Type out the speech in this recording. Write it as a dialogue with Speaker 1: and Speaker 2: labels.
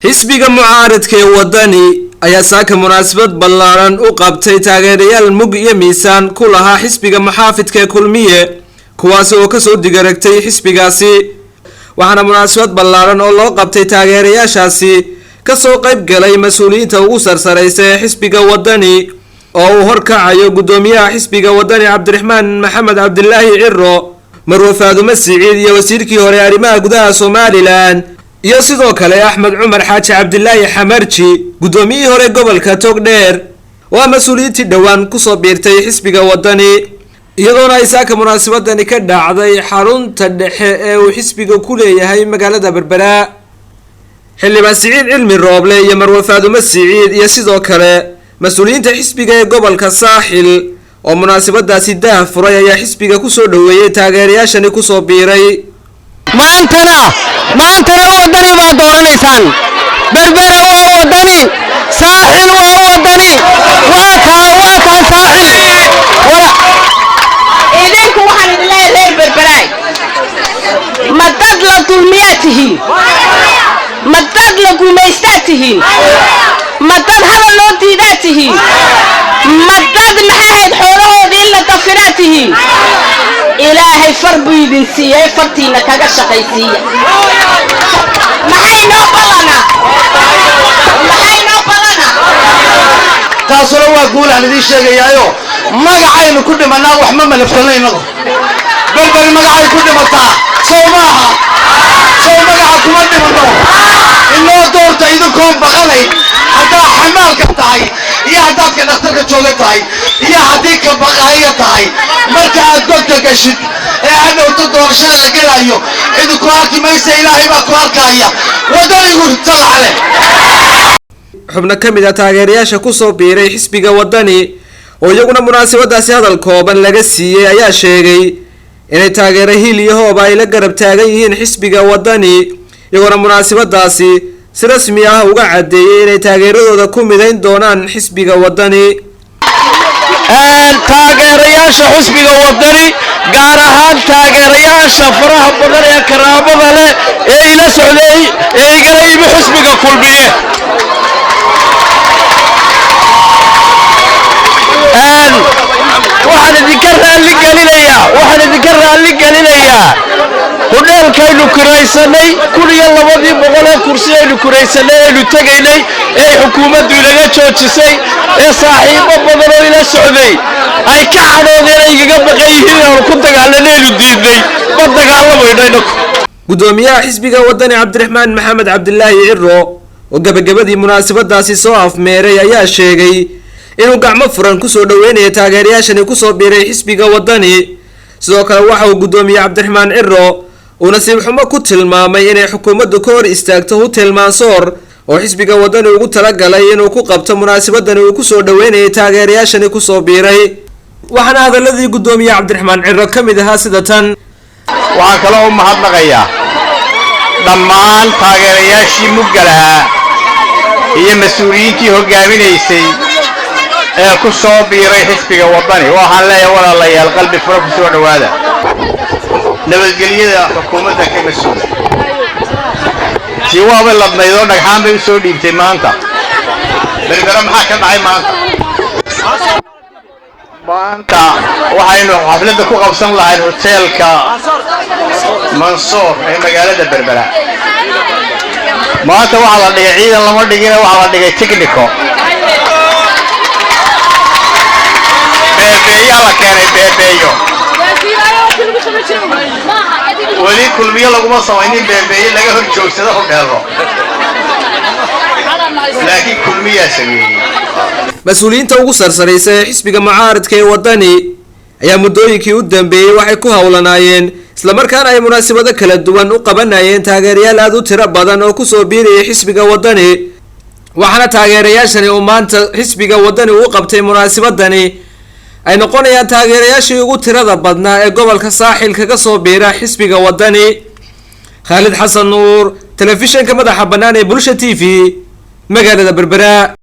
Speaker 1: xisbiga mucaaradka ee wadani ayaa saaka munaasabad ballaaran u qabtay taageerayaal mug iyo miisaan ku lahaa xisbiga maxaafidka kulmiye kuwaas oo ka soo digaragtay xisbigaasi waxaana munaasabad ballaaran oo loo qabtay taageerayaashaasi ka soo qayb galay mas'uuliyiinta ugu sarsareysa ee xisbiga wadani oo uu horkacayo gudoomiyaha xisbiga wadani Cabdiraxmaan Maxamed Cabdilaahi Cirro Marwo Faadumo Siciid iyo wasiirkii hore arrimaha gudaha Soomaaliland iyo sidoo kale Axmed Cumar Xaaji Cabdilaahi Xamarji gudoomiyihii hore gobolka Togdheer waa mas'uuliyiintii dhawaan ku soo biirtay xisbiga wadani iyadoona ay saaka munaasabadani ka dhacday xarunta dhexe ee uu xisbiga ku leeyahay magaalada Berbera xildhibaan Siciid Cilmi Rooble iyo Marwo Faadumo Siciid iyo sidoo kale mas'uuliyiinta xisbiga ee gobolka Saaxil oo munaasabadaasi daahfuray ayaa xisbiga ku soo dhaweeyay taageerayaashani ku soo biiray
Speaker 2: maantana wadani baa dooranaysaan Berbera waa wadani Saaxil waa wadani waa kaan Saaxil
Speaker 3: idinku waxaan idin leeyahay reer Berberaay ma dad la dulmiyaa tihiin ma dad la gumaystaa tihiin ma dad hadal loo diidaa tihiin ma dad maxaad xoolahoodii la dafiraa tihiin ilaahay far buu idin siiyay fartiina kaga shaqaysiiya maxay noo balana
Speaker 4: taasoo waa guul aan idin sheegayaayo magacaynu ku dhimanaa wax ma malafsanayno Berberi magacay ku dhimataa soo maaha soo magaca kuma dhimano inoo doorta idinkoo baqanay haddaa xamaalka tahay iyo haddaad ka dhakhtarka jooga tahay iyo haddii ka baqahaya tahay marka aad gogta gashid ee hadhowta doorashada gelayo idinku arki maysa ilaahay baa ku arkaya wadanigu talaxle
Speaker 1: xubno ka mid ah taageerayaasha ku soo biiray xisbiga wadani oo iyaguna munaasabadaasi hadal kooban laga siiyay ayaa sheegay inay taageero hil iyo hoob ay la garab taagan yihiin xisbiga wadani iyaguna munaasabadaasi si rasmi ah uga cadeeyay inay taageeradooda ku midayn doonaan xisbiga wadani
Speaker 2: taageerayaasha xisbiga wadani gaar ahaan taageerayaasha faraha badan ee karaamada leh ee ila socday ee igala yimi xisbiga kulmiye waxaan idinka raali gelinayaa hudheelkaynu kuraysanay 1200 kursi aynu kuraysanay aynu tagaynay ee xukuumaddu inaga joojisay ee saaxiibo badan oo ila socday ay ka cadhoodeen ay igaga baqan yihiin oo ku dagaalanaynu diidnay ma dagaalamayno
Speaker 1: gudoomiyaha xisbiga wadani Cabdiraxmaan Maxamed Cabdilaahi Cirro oo gabagabadii munaasabadaasi soo afmeeray ayaa sheegay inuu gacmo furan ku soo dhaweynayo taageerayaashani ku soo biiray xisbiga wadani sidoo kale waxa uu gudoomiyaha Cabdiraxmaan Cirro uu nasiib xumo ku tilmaamay inay xukuumaddu ka hor istaagto Hotel Mansour oo xisbiga wadani ugu talagalay inuu ku qabto munaasabadani uu ku soo dhaweynayo taageerayaashani ku soo biiray waxaana hadaladii gudoomiyaha Cabdiraxmaan Cirro ka mid ahaa sida tan
Speaker 4: waxaan kale u mahadnaqayaa dhammaan taageerayaashii muggalaha iyo mas'uuliyiintii hogaaminaysay ee ku soo biiray xisbiga wadani waxaan leeyahay walaalayaal qalbi furo ku soo dhawaada nabadgelyada xukuumadda ka mas'uula jiwaaba ladnaydoo dhagxaan bay u soo dhiibtay maanta Berbera maxaa ka dhacay maanta waxaynu xafladda ku qabsan lahayn hoteelka Mansour ee magaalada Berbera maanta waxaa la dhigay ciidan lama dhigin waxaa la dhigay technico beebeeyaa la keenay beebeeyo weli kulmiyo laguma samaynin beebeeye laga hor joogsado hodheelo laakiin kulmiyaa sameeyey
Speaker 1: mas'uuliyiinta ugu sarsareysa ee xisbiga mucaaradka ee wadani ayaa muddooyinkii u dambeeyay waxay ku hawlanaayeen isla markaana ay munaasabado kala duwan u qabanayeen taageerayaal aad u tiro badan oo ku soo biirayay xisbiga wadani waxaana taageerayaashani uu maanta xisbiga wadani u qabtay munaasabadani ay noqonayaan taageerayaashii ugu tirada badnaa ee gobolka Saaxil kaga soo biira xisbiga wadani Khalid Xasan Nuur telefishinka madaxa bannaan ee Bulsha TV magaalada Berbera.